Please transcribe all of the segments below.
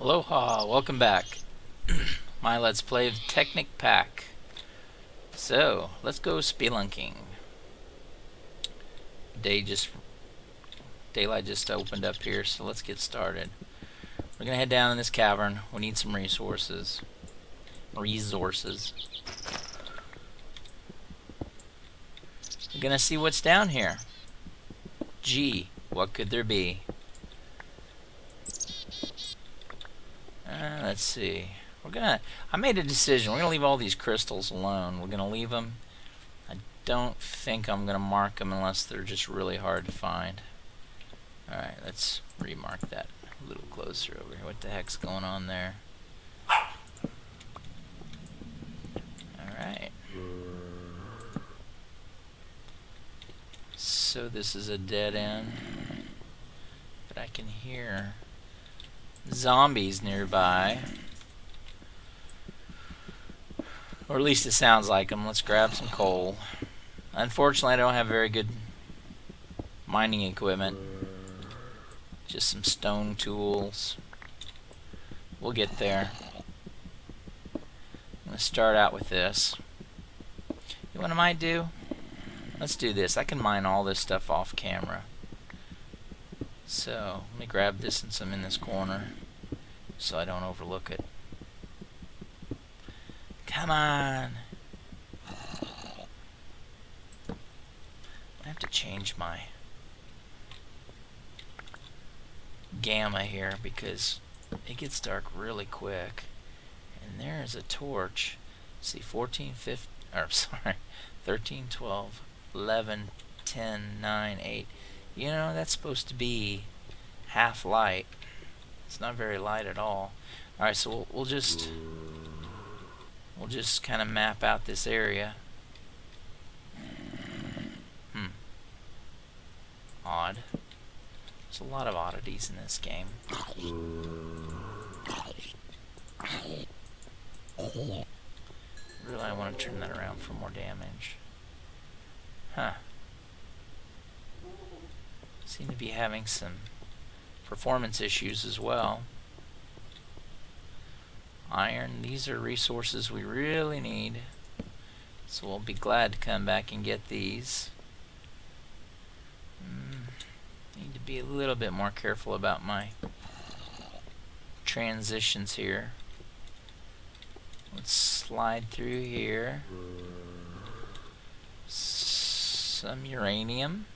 Aloha, welcome back. My Let's Play of Technic Pack. So, let's go spelunking. Daylight just opened up here, so let's get started. We're gonna head down in this cavern. We need some resources. We're gonna see what's down here. Gee, what could there be? Let's see. I made a decision. We're gonna leave all these crystals alone. We're gonna leave them. I don't think I'm gonna mark them unless they're just really hard to find. Alright, let's remark that a little closer over here. What the heck's going on there? Alright. So this is a dead end. But I can hear zombies nearby. Or at least it sounds like them. Let's grab some coal. Unfortunately, I don't have very good mining equipment. Just some stone tools. We'll get there. I'm going to start out with this. You know what I might do? Let's do this. I can mine all this stuff off camera. So, let me grab this and some in this corner so I don't overlook it. Come on! I have to change my gamma here because it gets dark really quick. And there's a torch. See, 14, 15, or sorry, 13, 12, 11, 10, 9, 8. You know, that's supposed to be half light. It's not very light at all. Alright, so we'll just kind of map out this area. Odd. There's a lot of oddities in this game. Really, I want to turn that around for more damage. Huh. Seem to be having some performance issues as well. Iron, these are resources we really need. So we'll be glad to come back and get these. Need to be a little bit more careful about my transitions here. Let's slide through here. Some uranium.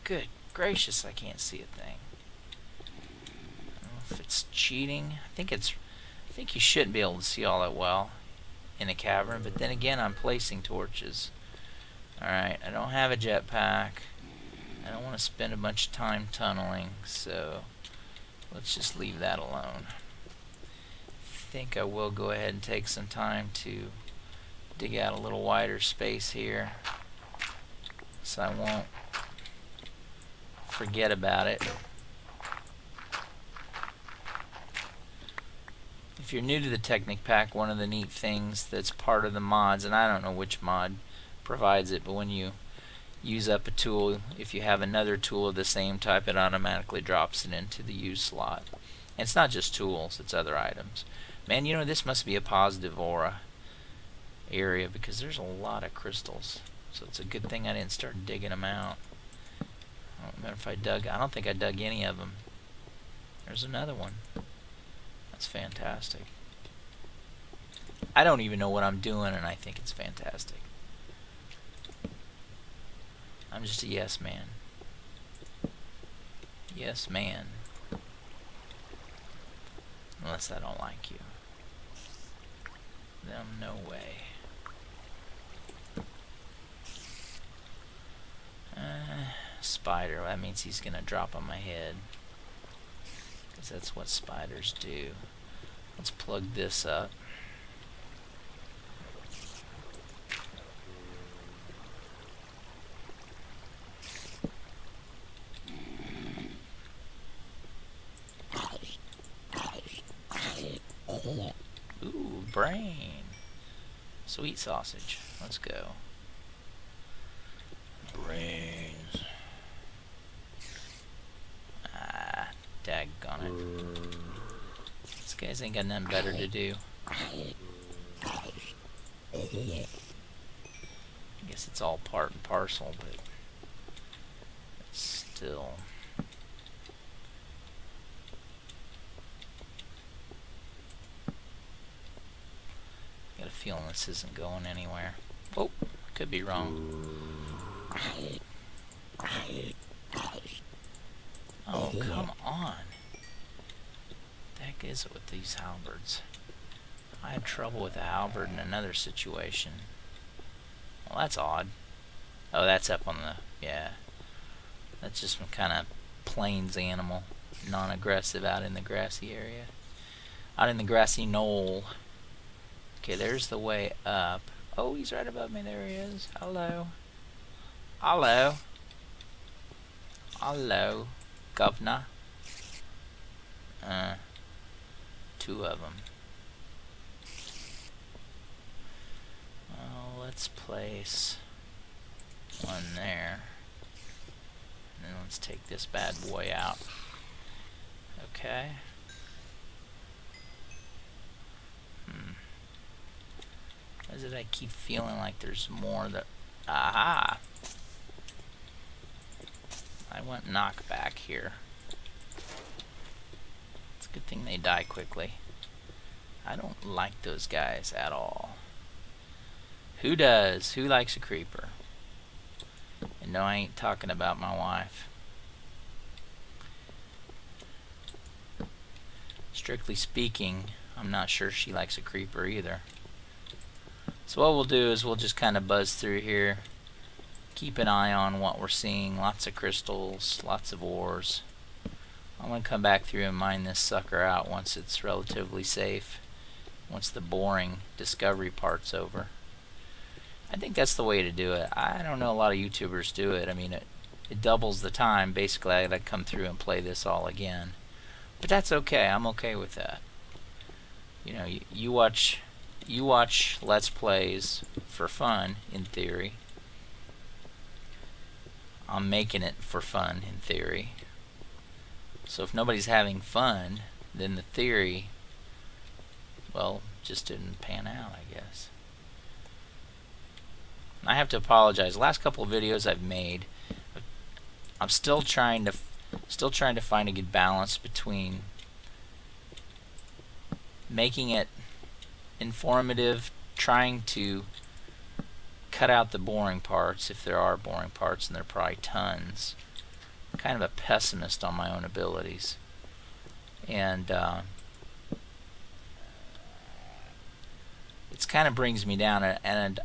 Good gracious, I can't see a thing. I don't know if it's cheating. I think you shouldn't be able to see all that well in a cavern, but then again, I'm placing torches. Alright, I don't have a jetpack. I don't want to spend a bunch of time tunneling, so let's just leave that alone. I think I will go ahead and take some time to dig out a little wider space here so I won't forget about it. If you're new to the Technic Pack, one of the neat things that's part of the mods, and I don't know which mod provides it, but when you use up a tool, if you have another tool of the same type, it automatically drops it into the use slot. And it's not just tools, it's other items. Man, you know, this must be a positive aura area because there's a lot of crystals. So it's a good thing I didn't start digging them out. I don't remember if I don't think I dug any of them. There's another one. That's fantastic. I don't even know what I'm doing and I think it's fantastic. I'm just a yes man. Yes man. Unless I don't like you. Then no way. Spider, that means he's gonna drop on my head. Because that's what spiders do. Let's plug this up. Ooh, brain. Sweet sausage. Let's go. Brains. on it. These guys ain't got nothing better to do. I guess it's all part and parcel, but still. Got a feeling this isn't going anywhere. Oh, could be wrong. Oh, come on. The heck is it with these halberds? I had trouble with a halberd in another situation. Well, that's odd. Oh, that's up on the... yeah. That's just some kind of plains animal. Non-aggressive out in the grassy area. Out in the grassy knoll. Okay, there's the way up. Oh, he's right above me. There he is. Hello. Hello. Hello, governor. Two of them. Well, let's place one there. And then let's take this bad boy out. Okay. Why is it I keep feeling like there's more that... aha! I went knockback here. It's a good thing they die quickly. I don't like those guys at all. Who does? Who likes a creeper? And no, I ain't talking about my wife. Strictly speaking, I'm not sure she likes a creeper either. So what we'll do is we'll just kind of buzz through here. Keep an eye on what we're seeing. Lots of crystals, lots of ores. I'm going to come back through and mine this sucker out once it's relatively safe. Once the boring discovery part's over. I think that's the way to do it. I don't know a lot of YouTubers do it. I mean, it doubles the time. Basically, I gotta come through and play this all again. But that's okay. I'm okay with that. You know, you watch Let's Plays for fun, in theory. I'm making it for fun, in theory. So if nobody's having fun, then the theory, well, just didn't pan out, I guess. I have to apologize. The last couple of videos I've made, I'm still trying to find a good balance between making it informative, trying to cut out the boring parts, if there are boring parts, and there are probably tons. I'm kind of a pessimist on my own abilities. And it kind of brings me down, and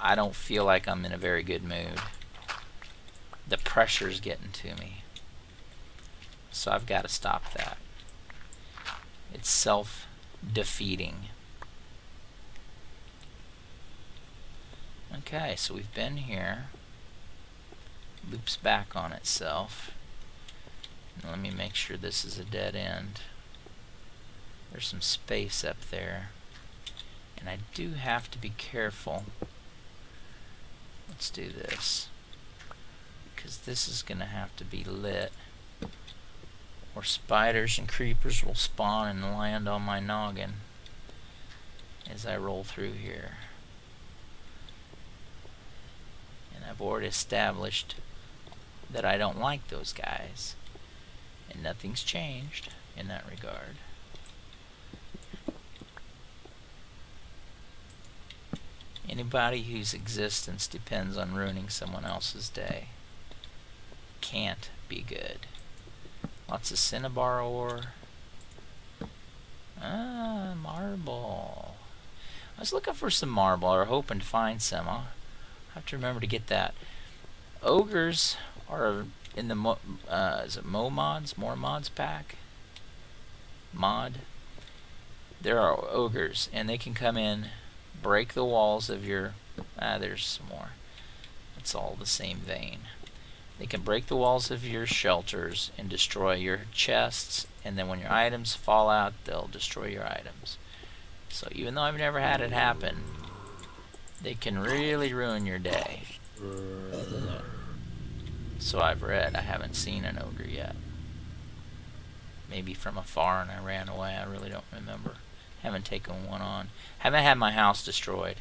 I don't feel like I'm in a very good mood. The pressure's getting to me. So I've got to stop that. It's self-defeating. Okay, so we've been here. Loops back on itself. And let me make sure this is a dead end. There's some space up there. And I do have to be careful. Let's do this. Because this is going to have to be lit. Or spiders and creepers will spawn and land on my noggin as I roll through here. And I've already established that I don't like those guys. And nothing's changed in that regard. Anybody whose existence depends on ruining someone else's day can't be good. Lots of cinnabar ore. Ah, marble. I was looking for some marble, or hoping to find some. I'll have to remember to get that. Ogres are in the is it More Mods pack? Mod. There are ogres, and they can come in, break the walls of your... there's some more. It's all the same vein. They can break the walls of your shelters and destroy your chests, and then when your items fall out, they'll destroy your items. So even though I've never had it happen, they can really ruin your day. So I've read. I haven't seen an ogre yet. maybe from afar and I ran away. I really don't remember. Haven't taken one on. Haven't had my house destroyed.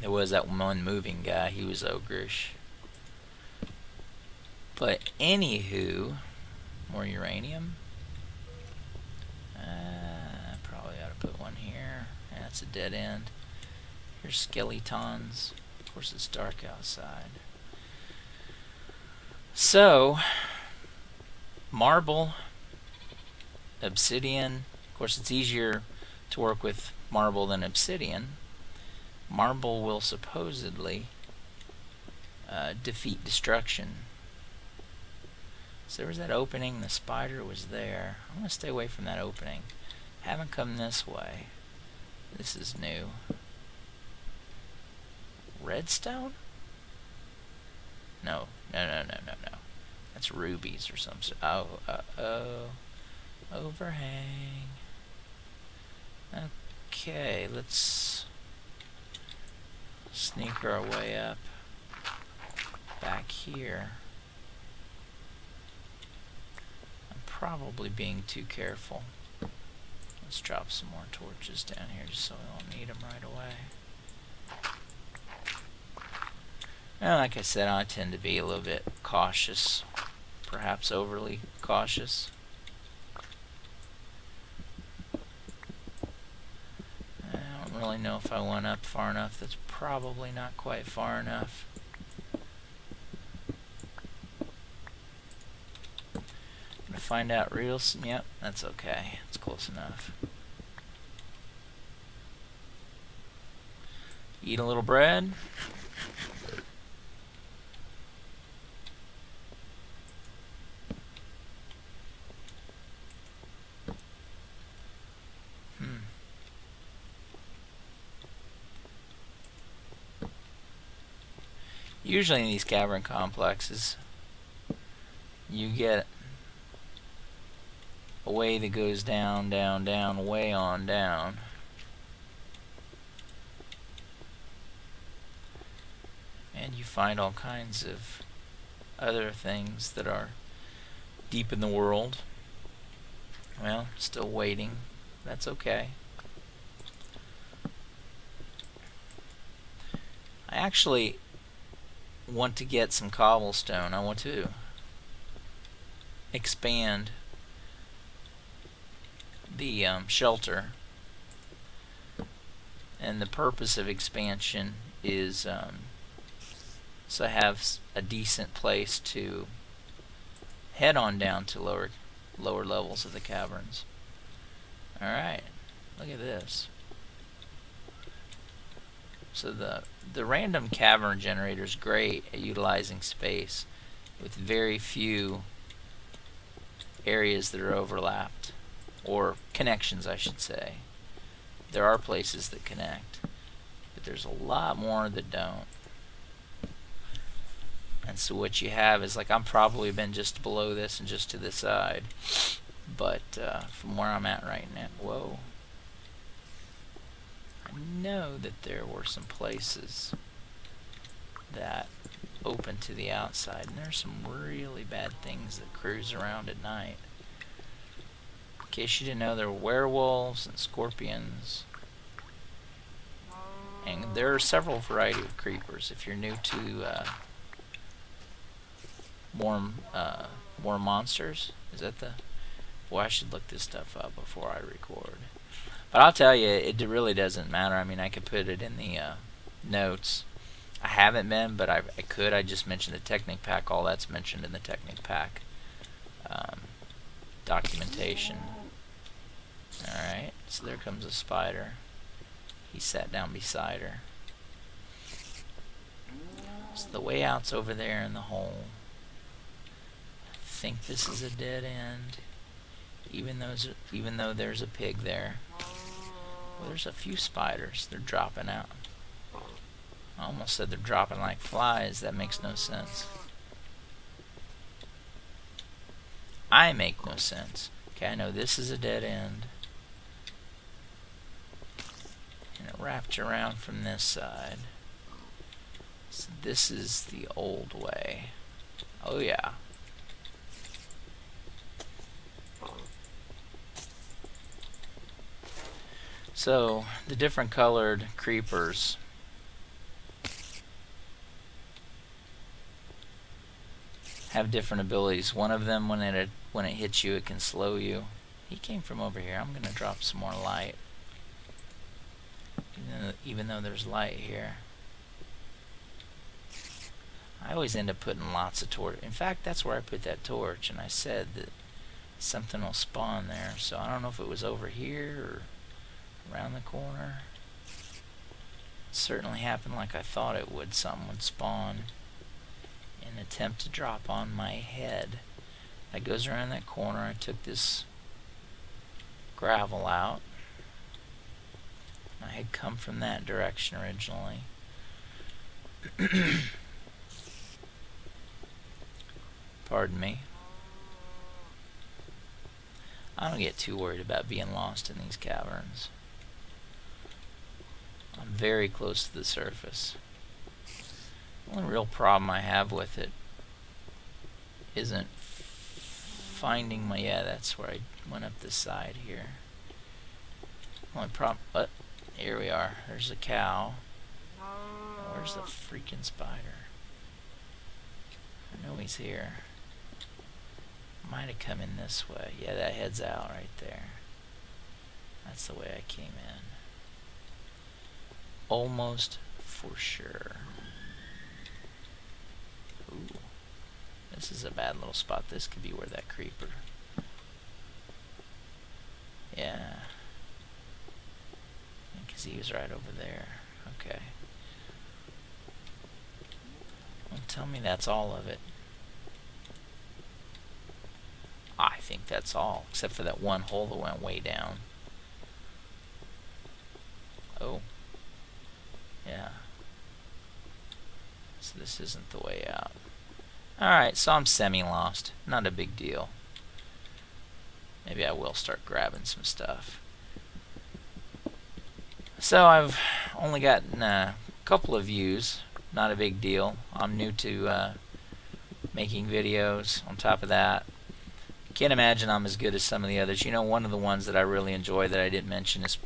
There was that one moving guy. He was ogreish. But anywho, more uranium. Probably ought to put one here. That's a dead end. Here's skeletons. Of course, it's dark outside. So, marble, obsidian. Of course, it's easier to work with marble than obsidian. Marble will supposedly defeat destruction. So there was that opening. The spider was there. I'm going to stay away from that opening. Haven't come this way. This is new. Redstone? No. That's rubies or some sort. Oh. Overhang. Okay, let's sneak our way up back here. I'm probably being too careful. Let's drop some more torches down here just so we won't need them right away. Well, like I said, I tend to be a little bit cautious, perhaps overly cautious. I don't really know if I went up far enough. That's probably not quite far enough. Gonna find out real soon. Yep, that's okay. It's close enough. Eat a little bread. Usually in these cavern complexes, you get a way that goes down, down, down, way on down. And you find all kinds of other things that are deep in the world. Well, still waiting. That's okay. I actually want to get some cobblestone. I want to expand the shelter, and the purpose of expansion is so I have a decent place to head on down to lower levels of the caverns. Alright, look at this. So the random cavern generator is great at utilizing space with very few areas that are overlapped, or connections I should say. There are places that connect, but there's a lot more that don't. And so what you have is, like, I'm probably been just below this and just to the side, but from where I'm at right now, whoa. I know that there were some places that open to the outside, and there's some really bad things that cruise around at night. In case you didn't know, there were werewolves and scorpions, and there are several variety of creepers. If you're new to more monsters, is that the... Boy, I should look this stuff up before I record. But I'll tell you, it really doesn't matter. I mean, I could put it in the notes. I haven't been, but I could. I just mentioned the Technic Pack. All that's mentioned in the Technic Pack documentation. Alright, so there comes a spider. He sat down beside her. So the way out's over there in the hole. I think this is a dead end. Even though there's a pig there. Well, there's a few spiders. They're dropping out. I almost said they're dropping like flies. That makes no sense. I make no sense. Okay, I know this is a dead end. And it wrapped around from this side. So this is the old way. Oh yeah. So the different colored creepers have different abilities. One of them, when it hits you, it can slow you. He came from over here. I'm gonna drop some more light, even though there's light here. I always end up putting lots of torch. In fact, that's where I put that torch, and I said that something will spawn there. So I don't know if it was over here or around the corner. It certainly happened like I thought it would. Something would spawn and attempt to drop on my head. That goes around that corner. I took this gravel out. I had come from that direction originally. Pardon me. I don't get too worried about being lost in these caverns. I'm very close to the surface. The only real problem I have with it isn't finding my... Yeah, that's where I went up this side here. Only problem... here we are. There's a cow. Where's the freaking spider? I know he's here. Might have come in this way. Yeah, that heads out right there. That's the way I came in. Almost for sure. Ooh. This is a bad little spot. This could be where that creeper... Yeah. Because he was right over there. Okay. Well, tell me that's all of it. I think that's all, except for that one hole that went way down. Oh. Yeah. So this isn't the way out. Alright, so I'm semi-lost. Not a big deal. Maybe I will start grabbing some stuff. So I've only gotten a couple of views. Not a big deal. I'm new to making videos. On top of that, can't imagine I'm as good as some of the others. You know, one of the ones that I really enjoy that I didn't mention is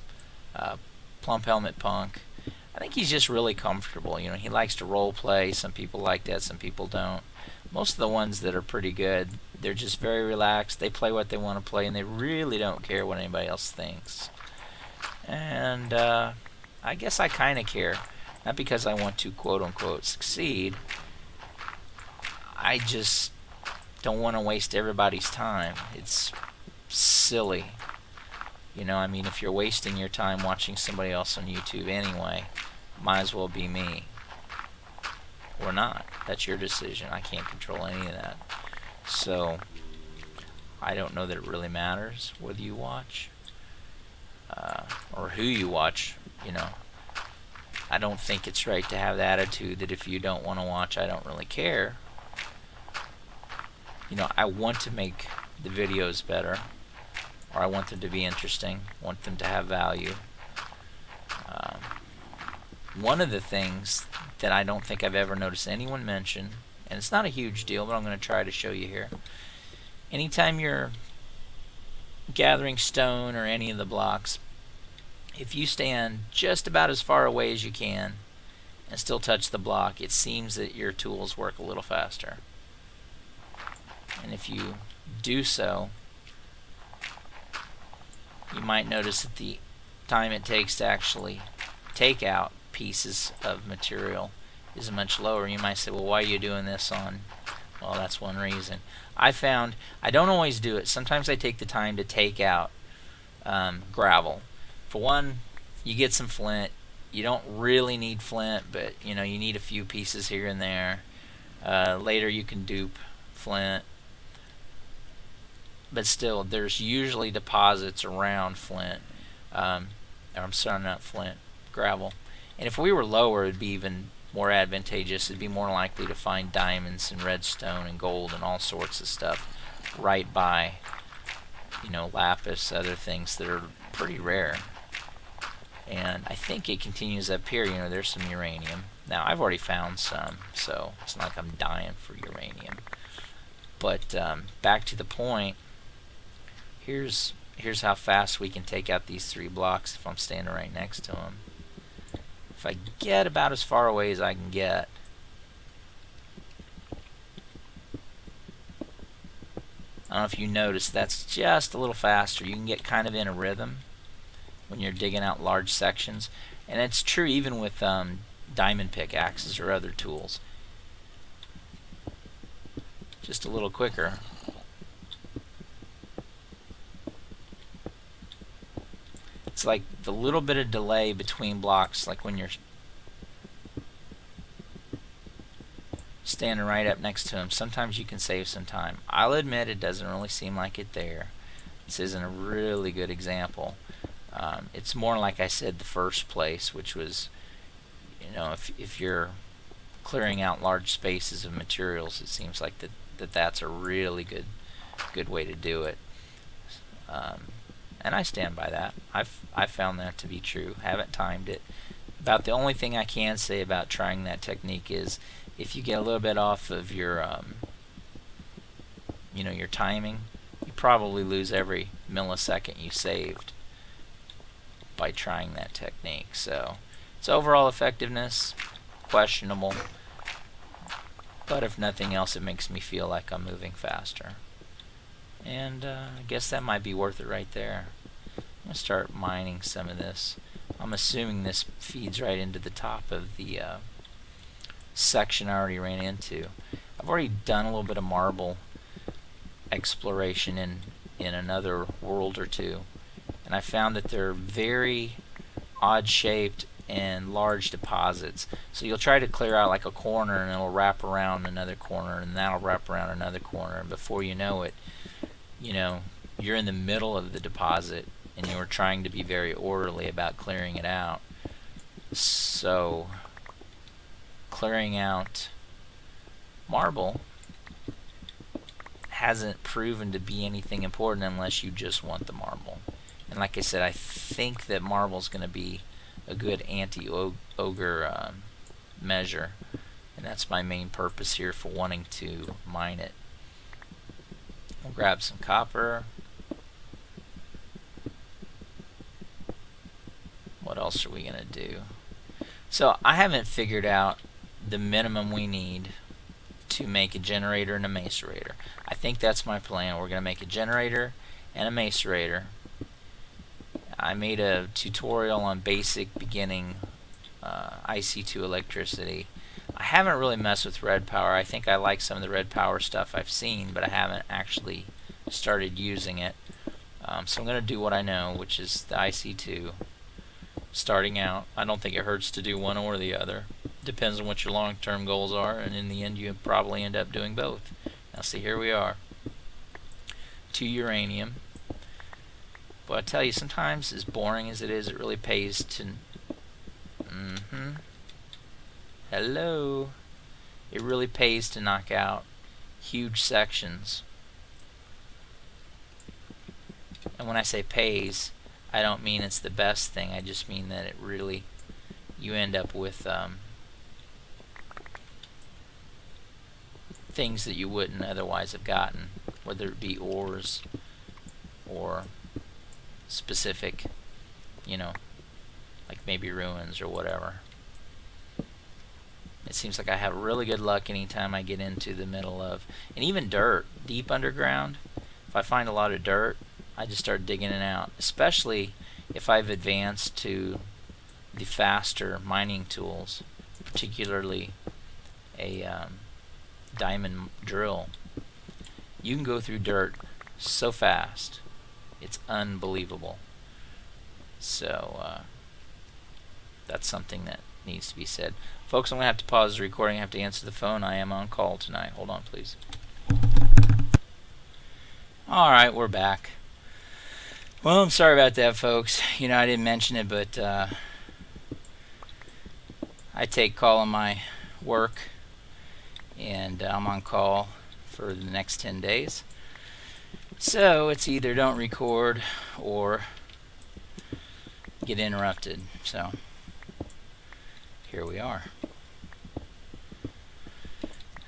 Plump Helmet Punk. I think he's just really comfortable. You know, he likes to role play. Some people like that, some people don't. Most of the ones that are pretty good, they're just very relaxed. They play what they want to play, and they really don't care what anybody else thinks. And I guess I kind of care. Not because I want to quote-unquote succeed. I just don't want to waste everybody's time. It's silly. You know, I mean, if you're wasting your time watching somebody else on YouTube anyway, might as well be me. Or not. That's your decision. I can't control any of that. So, I don't know that it really matters whether you watch or who you watch, you know. I don't think it's right to have the attitude that if you don't want to watch, I don't really care. You know, I want to make the videos better, or I want them to be interesting, want them to have value. One of the things that I don't think I've ever noticed anyone mention, and it's not a huge deal, but I'm going to try to show you here. Anytime you're gathering stone or any of the blocks, if you stand just about as far away as you can and still touch the block, it seems that your tools work a little faster. And if you do so, you might notice that the time it takes to actually take out pieces of material is much lower. You might say, well, why are you doing this on... Well, that's one reason. I found I don't always do it. Sometimes I take the time to take out gravel. For one, you get some flint. You don't really need flint, but you know, you need a few pieces here and there. Later you can dupe flint. But still, there's usually deposits around flint. I'm sorry, not flint, gravel. And if we were lower, it'd be even more advantageous. It'd be more likely to find diamonds and redstone and gold and all sorts of stuff right by, you know, lapis, other things that are pretty rare. And I think it continues up here. You know, there's some uranium. Now, I've already found some, so it's not like I'm dying for uranium. But back to the point, here's here's how fast we can take out these 3 blocks if I'm standing right next to them. If I get about as far away as I can get, I don't know if you noticed, that's just a little faster. You can get kind of in a rhythm when you're digging out large sections. And it's true even with diamond pickaxes or other tools. Just a little quicker. It's like the little bit of delay between blocks, like when you're standing right up next to them. Sometimes you can save some time. I'll admit it doesn't really seem like it there. This isn't a really good example. It's more like I said the first place, which was, you know, if you're clearing out large spaces of materials, it seems like that's a really good way to do it. And I stand by that. I've found that to be true. Haven't timed it. About the only thing I can say about trying that technique is if you get a little bit off of your you know, your timing, you probably lose every millisecond you saved by trying that technique. So its overall effectiveness, questionable, but if nothing else, it makes me feel like I'm moving faster. And I guess that might be worth it right there. I'm going to start mining some of this. I'm assuming this feeds right into the top of the section I already ran into. I've already done a little bit of marble exploration in another world or two, and I found that they're very odd shaped and large deposits. So you'll try to clear out like a corner and it'll wrap around another corner and that'll wrap around another corner, and before you know it, you know, you're in the middle of the deposit and you were trying to be very orderly about clearing it out. So clearing out marble hasn't proven to be anything important unless you just want the marble. And like I said, I think that marble's going to be a good anti-ogre measure, and that's my main purpose here for wanting to mine it. We'll grab some copper. What else are we going to do? So I haven't figured out the minimum we need to make a generator and a macerator. I think that's my plan. We're going to make a generator and a macerator. I made a tutorial on basic beginning IC2 electricity. I haven't really messed with red power. I think I like some of the red power stuff I've seen, but I haven't actually started using it. So I'm going to do what I know, which is the IC2. Starting out, I don't think it hurts to do one or the other. Depends on what your long-term goals are, and in the end you probably end up doing both. Now see, here we are. 2 uranium. But I tell you, sometimes as boring as it is, it really pays to... Hello. It really pays to knock out huge sections. And when I say pays, I don't mean it's the best thing. I just mean that it really, you end up with things that you wouldn't otherwise have gotten, whether it be ores or specific, you know, like maybe ruins or whatever. It seems like I have really good luck anytime I get into the middle of, and even dirt, deep underground. If I find a lot of dirt, I just start digging it out, especially if I've advanced to the faster mining tools, particularly a diamond drill. You can go through dirt so fast, it's unbelievable. So that's something that needs to be said. Folks, I'm going to have to pause the recording. I have to answer the phone. I am on call tonight. Hold on, please. Alright, we're back. Well, I'm sorry about that, folks. You know, I didn't mention it, but I take call on my work, and I'm on call for the next 10 days. So it's either don't record or get interrupted. So here we are.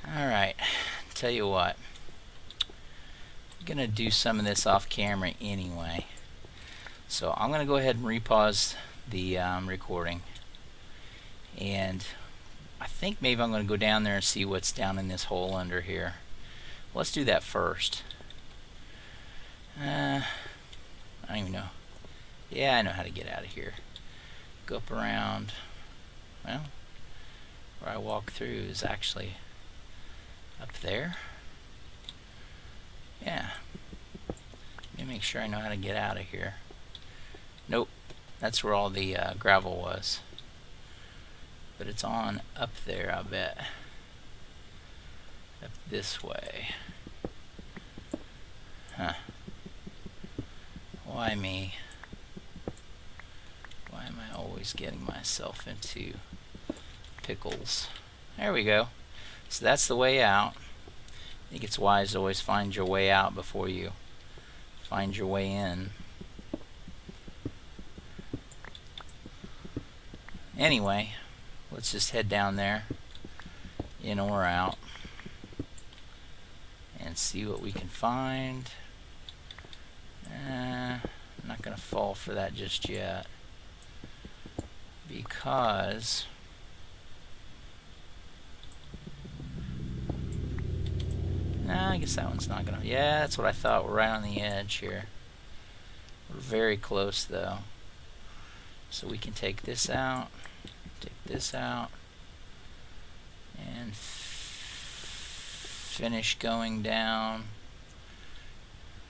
Alright, tell you what. I'm going to do some of this off camera anyway. So I'm going to go ahead and repause the recording, and I think maybe I'm going to go down there and see what's down in this hole under here. Let's do that first. I don't even know. Yeah, I know how to get out of here. Go up around. Well, where I walk through is actually up there. Yeah. Let me make sure I know how to get out of here. Nope, that's where all the gravel was. But it's on up there, I bet. Up this way. Huh. Why me? Why am I always getting myself into pickles? There we go. So that's the way out. I think it's wise to always find your way out before you find your way in. Anyway, let's just head down there, in or out, and see what we can find. I'm not going to fall for that just yet, because nah, I guess that one's not going to. Yeah, that's what I thought. We're right on the edge here. We're very close, though. So we can take this out, and finish going down.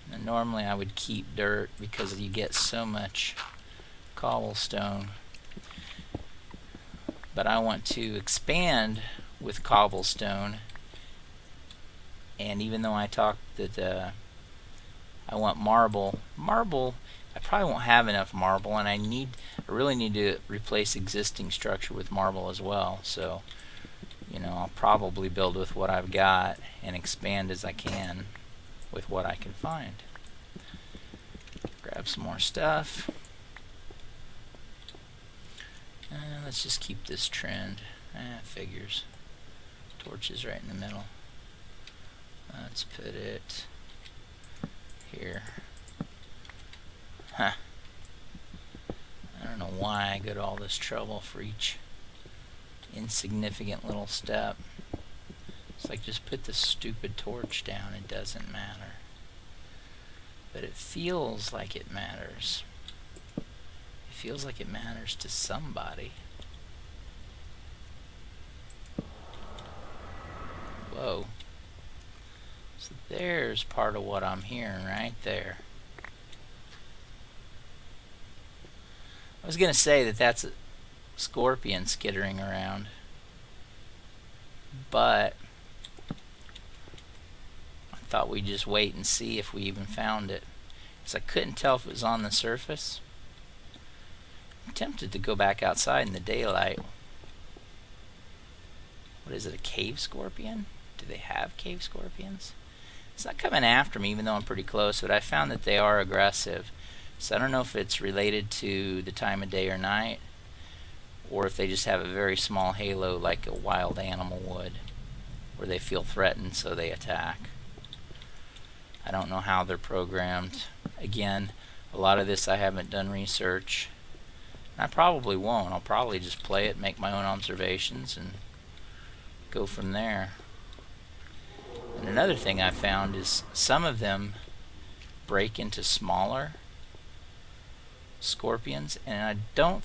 And normally I would keep dirt because you get so much cobblestone. But I want to expand with cobblestone. And even though I talked that I want marble, I probably won't have enough marble, and I really need to replace existing structure with marble as well. So, you know, I'll probably build with what I've got and expand as I can with what I can find. Grab some more stuff. Let's just keep this trend. Figures. Torch is right in the middle. Let's put it here. Huh. I don't know why I go to all this trouble for each insignificant little step. It's like, just put the stupid torch down, it doesn't matter. But it feels like it matters. It feels like it matters to somebody. Whoa. So there's part of what I'm hearing right there. I was going to say that that's a scorpion skittering around, but I thought we'd just wait and see if we even found it, because I couldn't tell if it was on the surface. I'm tempted to go back outside in the daylight. What is it, a cave scorpion? Do they have cave scorpions? It's not coming after me, even though I'm pretty close, but I found that they are aggressive. So I don't know if it's related to the time of day or night, or if they just have a very small halo like a wild animal would, where they feel threatened so they attack. I don't know how they're programmed. Again, a lot of this I haven't done research. And I probably won't. I'll probably just play it, make my own observations, and go from there. And another thing I found is some of them break into smaller scorpions, and I don't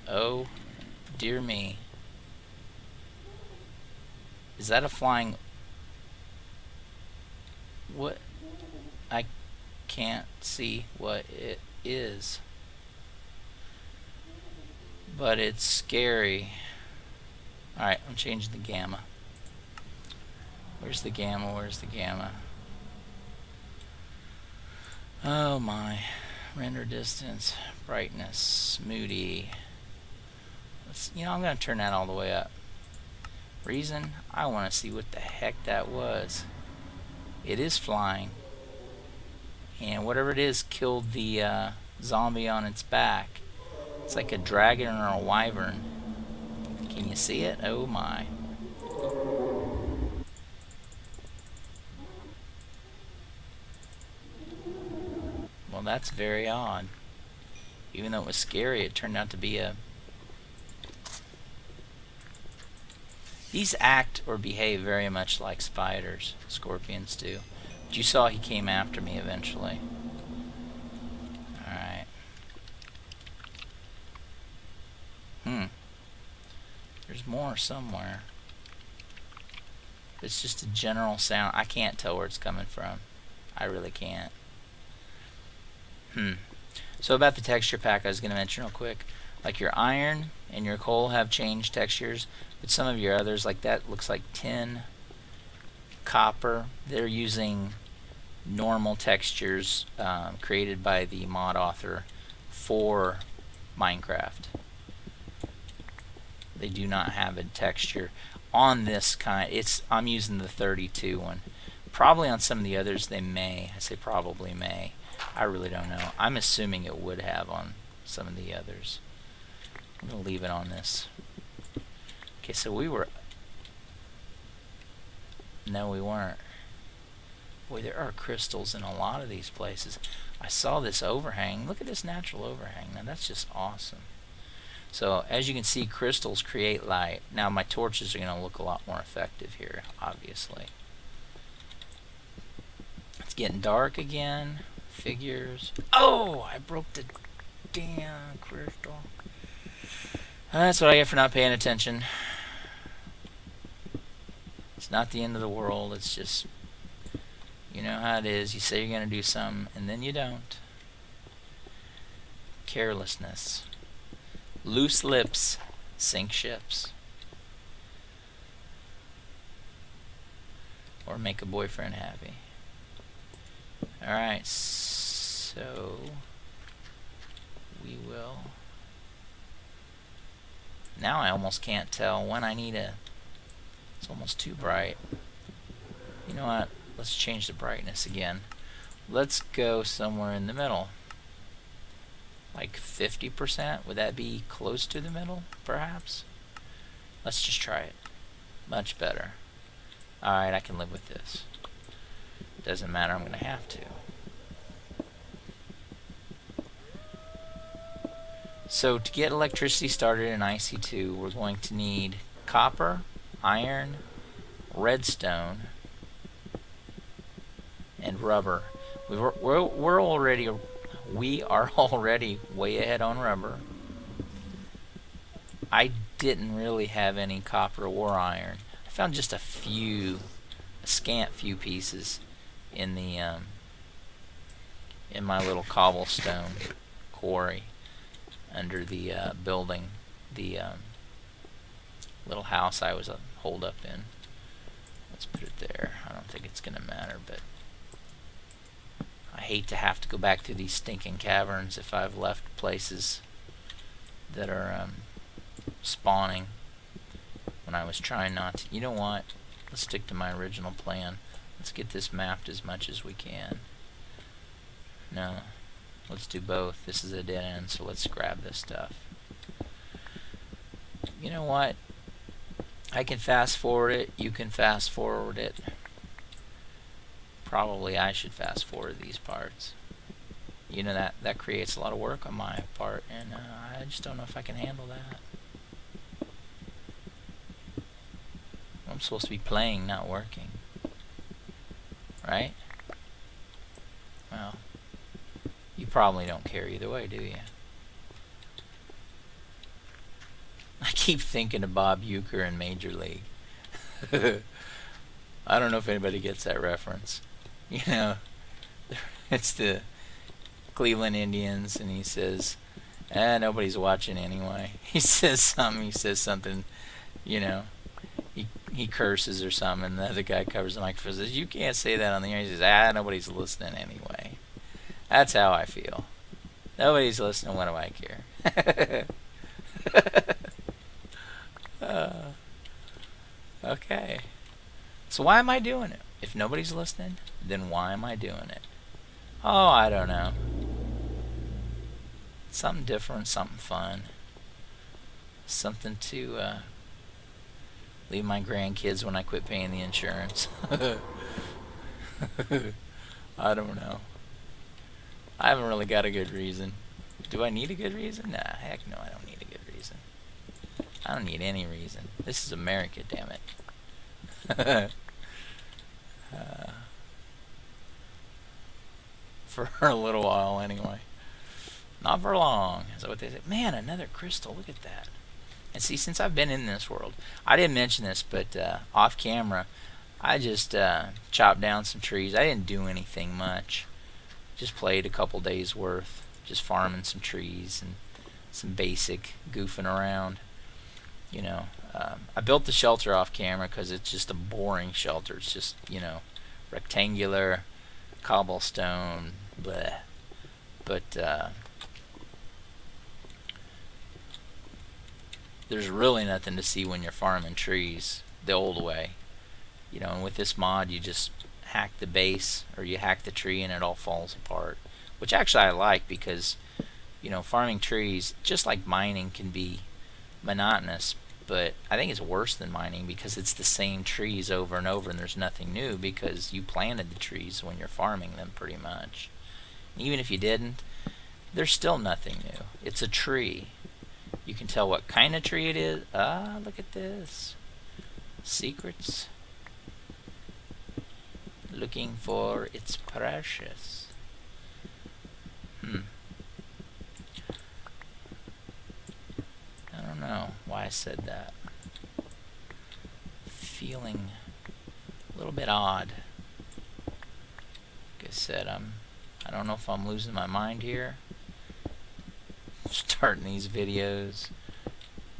oh dear me, is that a flying, what? I can't see what it is, but it's scary. Alright, I'm changing the gamma. Where's the gamma? Where's the gamma? Oh my. Render distance, brightness, moody. I'm going to turn that all the way up. Reason? I want to see what the heck that was. It is flying. And whatever it is killed the zombie on its back. It's like a dragon or a wyvern. Can you see it? Oh my. Well, that's very odd. Even though it was scary, it turned out to be a... These act or behave very much like spiders, scorpions do. But you saw he came after me eventually. Alright. There's more somewhere. It's just a general sound. I can't tell where it's coming from. I really can't. So about the texture pack, I was going to mention real quick. Like your iron and your coal have changed textures, but some of your others, like that looks like tin, copper, they're using normal textures created by the mod author for Minecraft. They do not have a texture on this kind. I'm using the 32 one. Probably on some of the others they may. I say probably may. I really don't know. I'm assuming it would have on some of the others. I'm going to leave it on this. Okay, so we were... No, we weren't. Boy, there are crystals in a lot of these places. I saw this overhang. Look at this natural overhang. Now that's just awesome. So as you can see, crystals create light. Now my torches are going to look a lot more effective here, obviously. It's getting dark again. Figures. Oh, I broke the damn crystal. That's what I get for not paying attention. It's not the end of the world. It's just, you know how it is. You say you're going to do something, and then you don't. Carelessness. Loose lips sink ships. Or make a boyfriend happy. Alright, so we will... Now I almost can't tell when I need a... It's almost too bright. You know what? Let's change the brightness again. Let's go somewhere in the middle. Like 50%? Would that be close to the middle, perhaps? Let's just try it. Much better. Alright, I can live with this. Doesn't matter, I'm going to have to. So to get electricity started in IC2, we're going to need copper, iron, redstone, and rubber. We are already way ahead on rubber. I didn't really have any copper or iron. I found just a scant few pieces in the in my little cobblestone quarry under the building, the little house I was holed up in. Let's put it there. I don't think it's gonna matter, but I hate to have to go back through these stinking caverns if I've left places that are spawning when I was trying not to. You know what? Let's stick to my original plan. Let's get this mapped as much as we can. No, let's do both. This is a dead end, so let's grab this stuff. You know what? I can fast forward it. You can fast forward it. Probably I should fast forward these parts. You know, that creates a lot of work on my part, and I just don't know if I can handle that. I'm supposed to be playing, not working. Right? Well, you probably don't care either way, do you? I keep thinking of Bob Uecker in Major League. I don't know if anybody gets that reference. You know, it's the Cleveland Indians, and he says, nobody's watching anyway. He says something, you know, he curses or something, and the other guy covers the microphone and says, you can't say that on the air. He says, nobody's listening anyway. That's how I feel. Nobody's listening, what do I care? Okay. So why am I doing it? If nobody's listening, then why am I doing it? Oh, I don't know. Something different, something fun. Something to leave my grandkids when I quit paying the insurance. I don't know. I haven't really got a good reason. Do I need a good reason? Nah, heck no, I don't need a good reason. I don't need any reason. This is America, damn it. For a little while, anyway. Not for long. Is that what they say? Man, another crystal. Look at that. And see, since I've been in this world, I didn't mention this, but off camera, I just chopped down some trees. I didn't do anything much. Just played a couple days worth, just farming some trees and some basic goofing around. You know, I built the shelter off camera because it's just a boring shelter. It's just, you know, rectangular, cobblestone, bleh. But there's really nothing to see when you're farming trees the old way. You know, and with this mod, you just hack the base or you hack the tree and it all falls apart. Which actually I like because, you know, farming trees, just like mining, can be monotonous. But I think it's worse than mining because it's the same trees over and over and there's nothing new because you planted the trees when you're farming them pretty much. Even if you didn't, there's still nothing new. It's a tree. You can tell what kind of tree it is. Ah, look at this. Secrets. Looking for its precious. I don't know why I said that. Feeling a little bit odd. Like I said, I don't know if I'm losing my mind here. Starting these videos,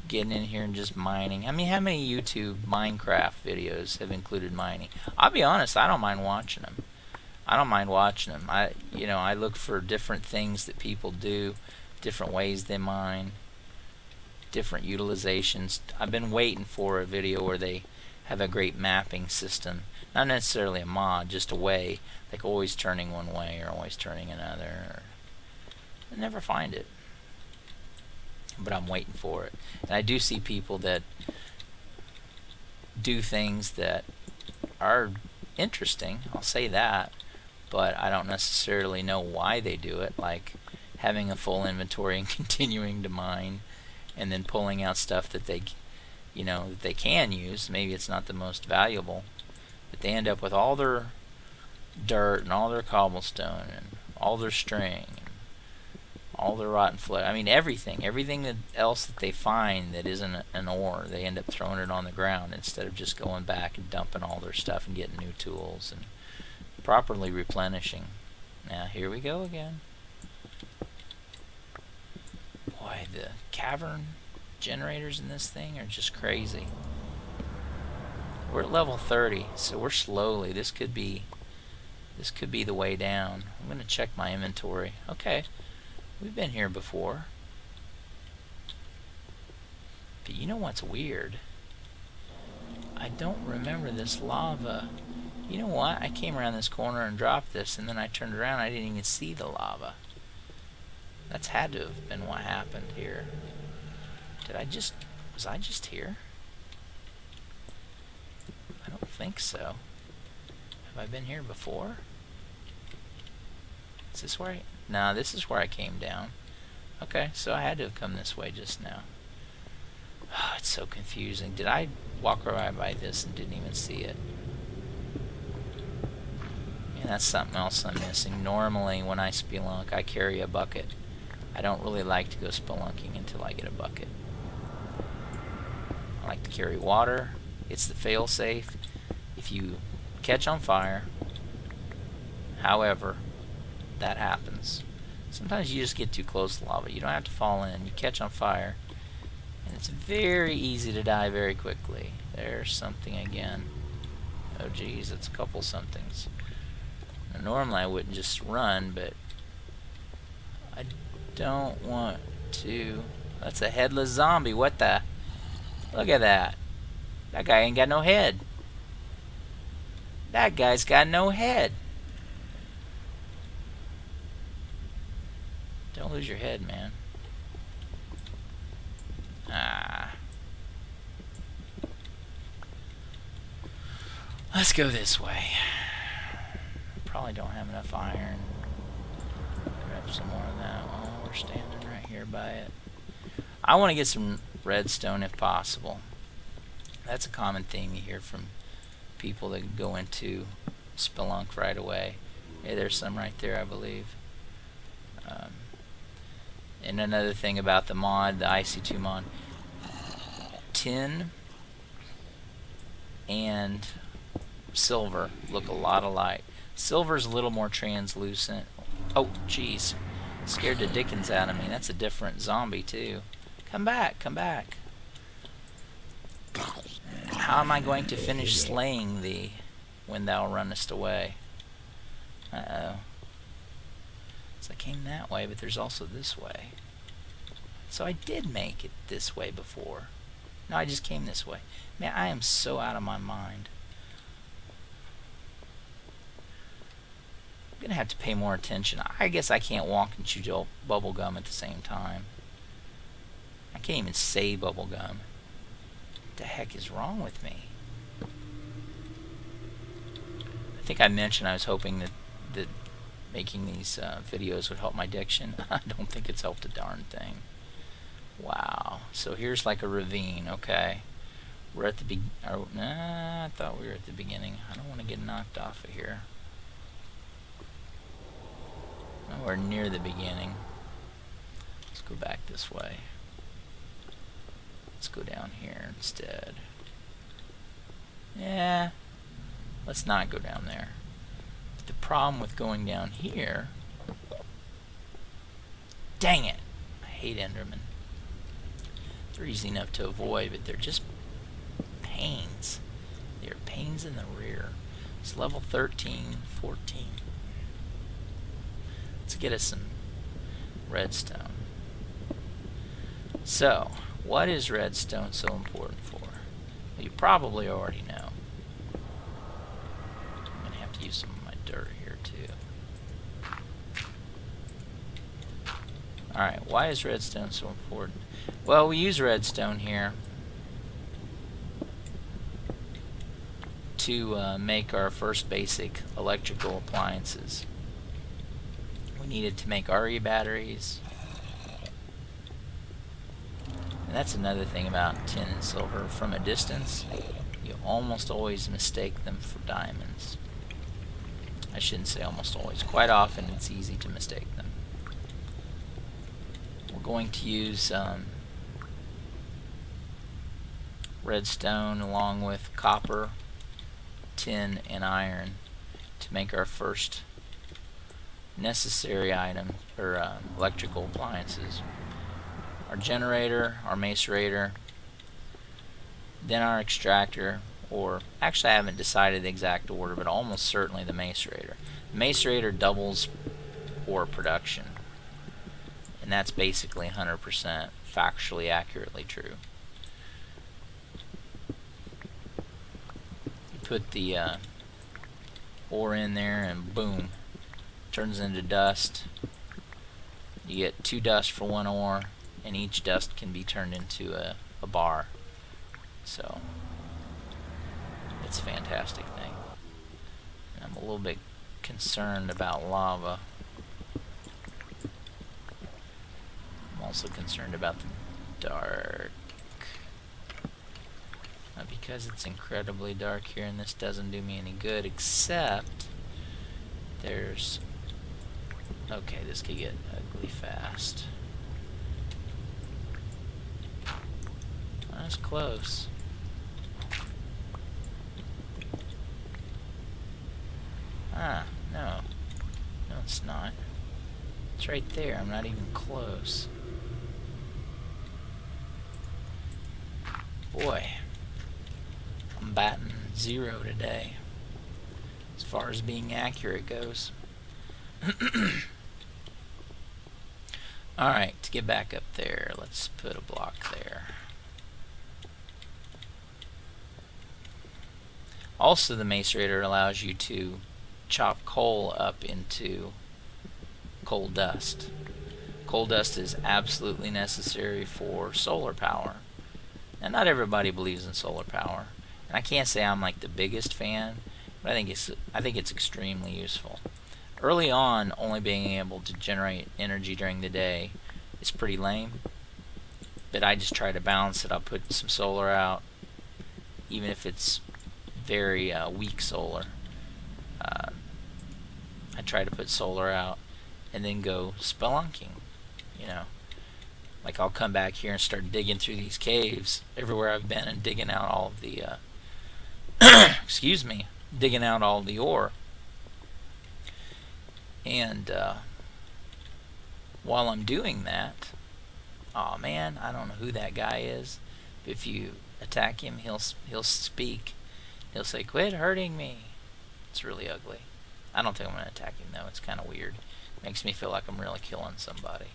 getting in here and just mining. I mean, how many YouTube Minecraft videos have included mining? I'll be honest, I don't mind watching them. I look for different things that people do, different ways they mine, different utilizations. I've been waiting for a video where they have a great mapping system. Not necessarily a mod, just a way, like always turning one way or always turning another. I never find it. But I'm waiting for it. And I do see people that do things that are interesting, I'll say that, but I don't necessarily know why they do it, like having a full inventory and continuing to mine and then pulling out stuff that they can use. Maybe it's not the most valuable, but they end up with all their dirt and all their cobblestone and all their string, all the rotten flesh. I mean, everything else that they find that isn't an ore, they end up throwing it on the ground instead of just going back and dumping all their stuff and getting new tools and properly replenishing. Now, here we go again. Boy, the cavern generators in this thing are just crazy. We're at level 30, so we're slowly. This could be the way down. I'm going to check my inventory. Okay. We've been here before. But you know what's weird? I don't remember this lava. You know what? I came around this corner and dropped this, and then I turned around and I didn't even see the lava. That's had to have been what happened here. Was I just here? I don't think so. Have I been here before? Is this where No, this is where I came down. Okay, so I had to have come this way just now. Oh, it's so confusing. Did I walk right by this and didn't even see it? Yeah, that's something else I'm missing. Normally, when I spelunk, I carry a bucket. I don't really like to go spelunking until I get a bucket. I like to carry water. It's the fail-safe. If you catch on fire, however, that happens. Sometimes you just get too close to lava. You don't have to fall in. You catch on fire, and it's very easy to die very quickly. There's something again. Oh geez, it's a couple somethings. Now, normally I wouldn't just run, but I don't want to. That's a headless zombie. What the? Look at that. That guy ain't got no head. That guy's got no head. Don't lose your head, man. Ah. Let's go this way. Probably don't have enough iron. Grab some more of that. Oh, we're standing right here by it. I want to get some redstone if possible. That's a common theme you hear from people that go into Spelunk right away. Hey, there's some right there, I believe. And another thing about the mod, the IC2 mod, tin and silver look a lot alike. Silver's a little more translucent. Oh, jeez. Scared the dickens out of me. That's a different zombie, too. Come back, come back. How am I going to finish slaying thee when thou runnest away? Uh-oh. So I came that way, but there's also this way. So I did make it this way before. No, I just came this way. Man, I am so out of my mind. I'm gonna have to pay more attention. I guess I can't walk and chew bubble gum at the same time. I can't even say bubble gum. What the heck is wrong with me? I think I mentioned I was hoping that making these videos would help my diction. I don't think it's helped a darn thing. Wow. So here's like a ravine, okay? We're at the I thought we were at the beginning. I don't want to get knocked off of here. Oh, we're near the beginning. Let's go back this way. Let's go down here instead. Yeah. Let's not go down there. But the problem with going down here... Dang it! I hate Endermen. They're easy enough to avoid, but they're just pains. They're pains in the rear. It's level 13, 14. Let's get us some redstone. So, what is redstone so important for? Well, you probably already know. I'm going to have to use some of my dirt here too. Alright, why is redstone so important? Well, we use redstone here to make our first basic electrical appliances. We needed to make RE batteries. And that's another thing about tin and silver. From a distance, you almost always mistake them for diamonds. I shouldn't say almost always. Quite often it's easy to mistake them. We're going to use redstone along with copper, tin, and iron to make our first necessary item or electrical appliances. Our generator, our macerator, then our extractor, or actually I haven't decided the exact order, but almost certainly the macerator. The macerator doubles ore production, and that's basically 100% factually accurately true. You put the ore in there and boom, turns into dust. You get 2 dust for 1 ore, and each dust can be turned into a bar. So it's a fantastic thing. And I'm a little bit concerned about lava. I'm also concerned about the dark. Not because it's incredibly dark here and this doesn't do me any good, except there's... Okay, this could get ugly fast. That's close. Ah, no. No, it's not. It's right there. I'm not even close. Boy, I'm batting 0 today, as far as being accurate goes. Alright, to get back up there, let's put a block there. Also, the macerator allows you to chop coal up into coal dust. Coal dust is absolutely necessary for solar power. Now, not everybody believes in solar power, and I can't say I'm like the biggest fan, but I think it's extremely useful. Early on, only being able to generate energy during the day It's pretty lame, but I just try to balance it. I'll put some solar out, even if it's very weak solar. I try to put solar out and then go spelunking, you know. Like I'll come back here and start digging through these caves everywhere I've been and digging out all of the excuse me, digging out all the ore. And while I'm doing that, oh man, I don't know who that guy is. But if you attack him, he'll speak. He'll say, "Quit hurting me." It's really ugly. I don't think I'm gonna attack him though. It's kind of weird. Makes me feel like I'm really killing somebody.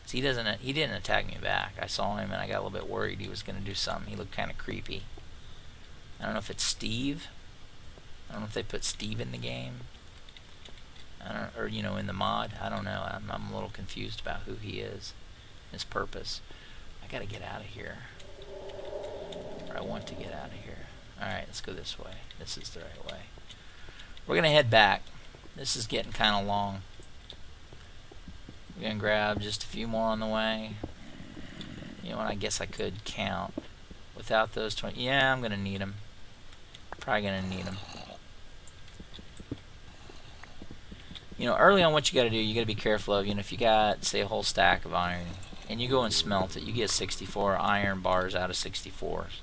So he didn't attack me back. I saw him and I got a little bit worried he was gonna do something. He looked kind of creepy. I don't know if it's Steve. I don't know if they put Steve in the game. I don't, or you know, in the mod. I don't know. I'm a little confused about who he is, his purpose. I gotta get out of here. Or I want to get out of here. Alright, let's go this way. This is the right way. We're gonna head back. This is getting kind of long. We're gonna grab just a few more on the way. You know what? I guess I could count. Without those 20, yeah, I'm gonna need them. Probably gonna need them. You know, early on, what you gotta do, you gotta be careful of. You know, if you got, say, a whole stack of iron, and you go and smelt it, you get 64 iron bars out of 64s.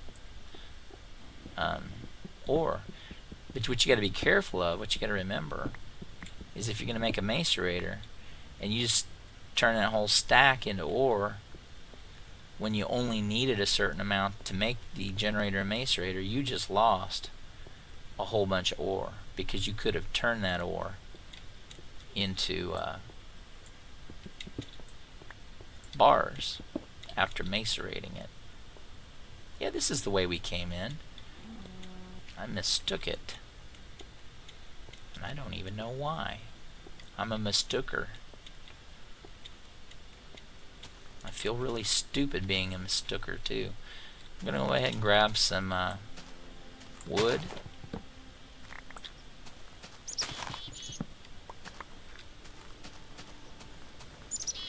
But what you got to be careful of, what you got to remember, is if you're going to make a macerator, and you just turn that whole stack into ore, when you only needed a certain amount to make the generator and macerator, you just lost a whole bunch of ore, because you could have turned that ore into bars after macerating it. Yeah, this is the way we came in. I mistook it. And I don't even know why. I'm a mistooker. I feel really stupid being a mistooker too. I'm gonna go ahead and grab some wood.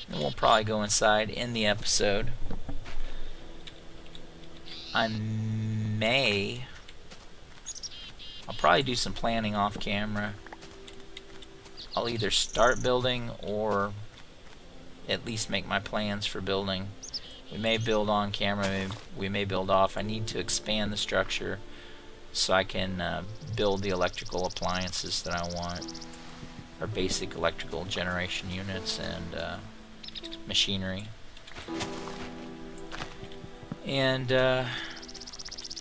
And we'll probably go inside, end the episode. I'll probably do some planning off camera. I'll either start building or at least make my plans for building. We may build on camera, we may build off. I need to expand the structure so I can build the electrical appliances that I want, or basic electrical generation units and machinery. And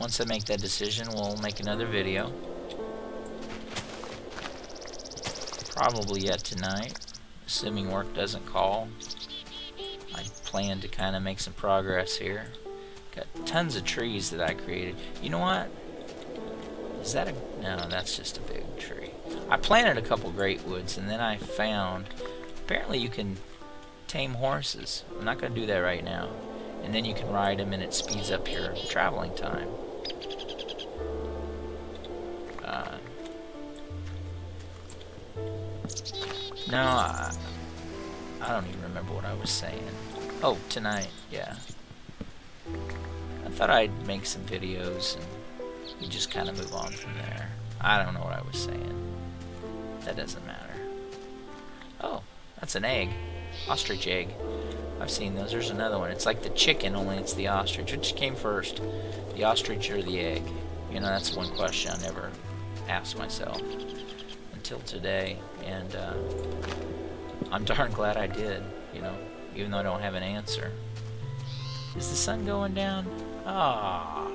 once I make that decision, we'll make another video. Probably yet tonight, assuming work doesn't call. I plan to kind of make some progress here. Got tons of trees that I created. You know what? Is that a... No, that's just a big tree. I planted a couple great woods, and then I found apparently you can tame horses. I'm not going to do that right now. And then you can ride them, and it speeds up your traveling time. No, I don't even remember what I was saying. Oh, tonight, yeah. I thought I'd make some videos and we just kind of move on from there. I don't know what I was saying. That doesn't matter. Oh, that's an egg. Ostrich egg. I've seen those. There's another one. It's like the chicken, only it's the ostrich. Which came first, the ostrich or the egg? You know, that's one question I never asked myself until today, and I'm darn glad I did, you know, even though I don't have an answer. Is the sun going down? Ah,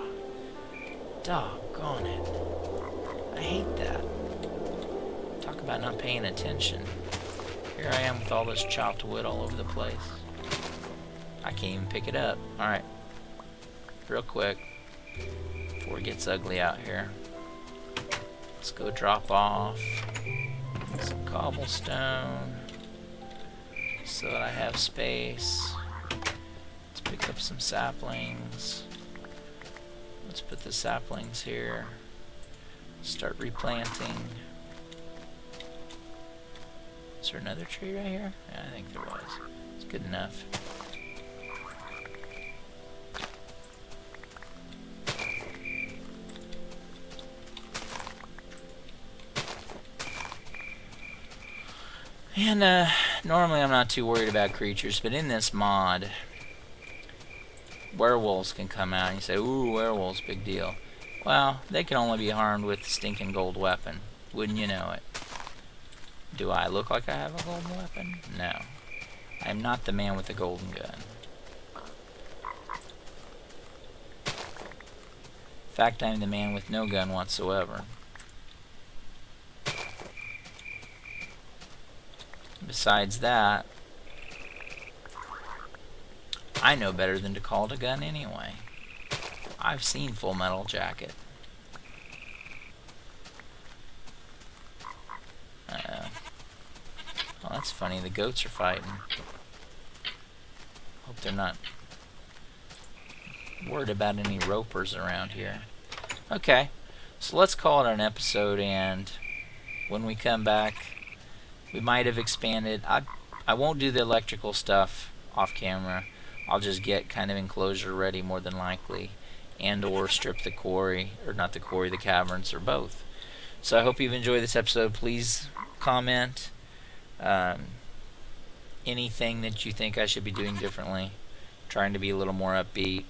doggone it. I hate that. Talk about not paying attention. Here I am with all this chopped wood all over the place. I can't even pick it up. Alright. Real quick, before it gets ugly out here. Let's go drop off some cobblestone so that I have space. Let's pick up some saplings. Let's put the saplings here. Start replanting. Let's Was there another tree right here? Yeah, I think there was. It's good enough. And normally I'm not too worried about creatures, but in this mod, werewolves can come out and you say, ooh, werewolves, big deal. Well, they can only be harmed with a stinking gold weapon. Wouldn't you know it? Do I look like I have a golden weapon? No. I am not the man with the golden gun. In fact, I'm the man with no gun whatsoever. Besides that, I know better than to call it a gun anyway. I've seen Full Metal Jacket. Oh, that's funny. The goats are fighting. Hope they're not worried about any ropers around here. Okay, so let's call it an episode, and when we come back, we might have expanded. I won't do the electrical stuff off camera. I'll just get kind of enclosure ready more than likely, and or strip the quarry, or not the quarry, the caverns, or both. So I hope you've enjoyed this episode. Please comment anything that you think I should be doing differently. Trying to be a little more upbeat.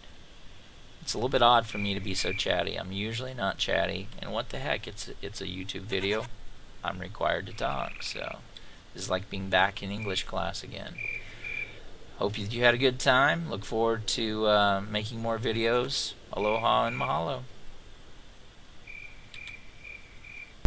It's a little bit odd for me to be so chatty. I'm usually not chatty, and what the heck, it's a YouTube video. I'm required to talk, so this is like being back in English class again. Hope you had a good time. Look forward to making more videos. Aloha and mahalo.